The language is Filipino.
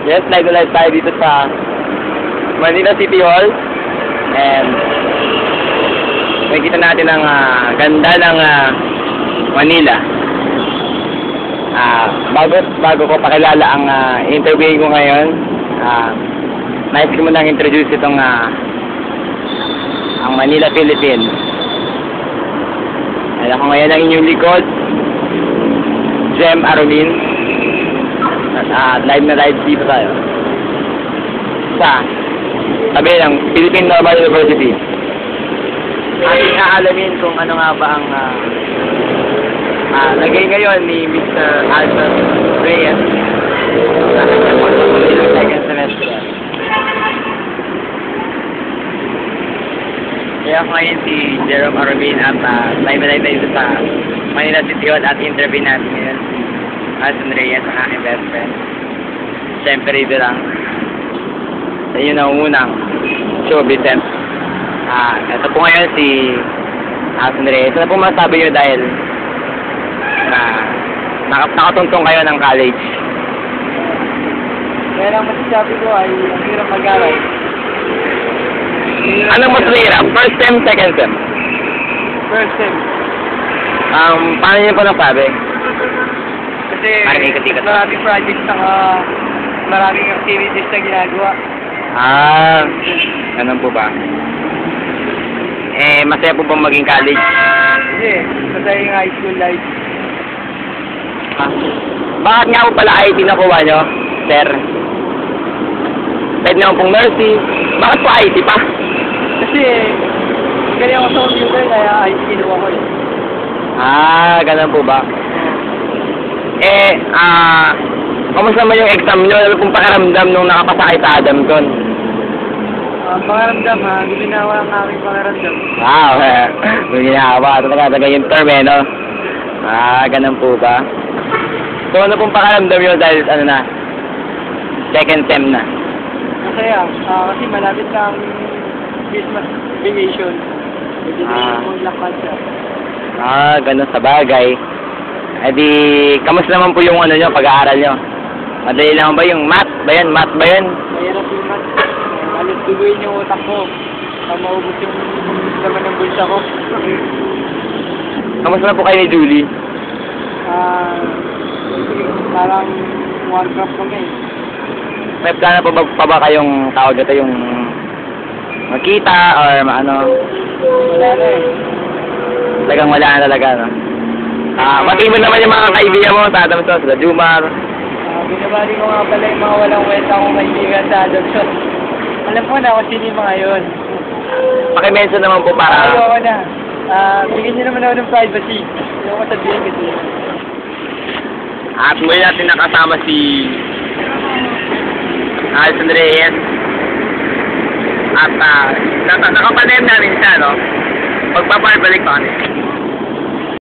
Yes, live na live tayo dito sa Manila City Hall. And nakikita natin ang ganda ng Manila. Bago ko pakilala ang interviewin ko ngayon, nais ko munang introduce itong ang Manila, Philippines. And ako ngayon ang inyong likod, Jem Arumin. At live na live dito tayo sa tabi ng Philippine Normal University. Ating aalamin kung ano nga ba ang lagay ngayon ni Mr. Alton Reyes sa kanyang second semester. Kaya ako ngayon si Jerome Arubin at live na live dito sa Manila City Hall at interview natin ngayon si Alton Reyes, ang aking best friend. Siyempre dito lang sa inyo na unang showbiz. Ito po ngayon si Alton Reyes. Ano po masabi nyo dahil nakatuntong kayo ng college? Kaya lang masasabi ko ay ang hirap mag-aral. Anong mas mahirap? First sem, second sem? First sem. Paano nyo po nasabi? Kasi Ikot-ikot. maraming projects saka maraming activities na ginagawa. Ganun po ba? Masaya po bang maging college? Hindi, masaya yung high school life. Bakit nga po pala IT nakuha nyo, sir? Pwede naman pong nursing. Bakit po IT pa? Kasi galing ako sa computer kaya IT kinuha ko eh. Ganun po ba? Kamusta naman yung exam nyo? Ano pong pakiramdam nung nakapasa kay sa Adamson? Pangaramdam ha, ginawa ang aking pangaramdam. Wow, ginawa. Talaga yung term no? Ganun po ba? So ano pong pakiramdam nyo dahil second sem na? Masaya, kasi malapit na ang Christmas vacation. Hindi na yung lakad siya. Ganun sa bagay. Di, kamusta naman po yung nyo, pag-aaral nyo? Madali lang ba yung math ba yan? Math ba yan? Mahirap yung math. Halos duguin yung utak ko. Maubos yung laman ng bulsa ko. Kamusta na po kayo ni Julie? Parang Warcraft kami. May plano pa ba kayong tawag ito yung makita or ano? Wala na eh. Talagang wala na talaga, no? Matiin mo naman yung mga kaibigan mo sa Adamson, sa Jumar. Binabali ko nga pala yung mga walang kwenta akong kaibigan sa Adamson. Alam ko na kung sino yung mga yun. Pakimension naman po para... Ayoko na. Bigyan nyo naman ako ng privacy. Ayoko sabihin kasi. At muli natin nakasama si Alton Reyes. At nakapanem namin siya, no? Pagpaparbalik pa kami.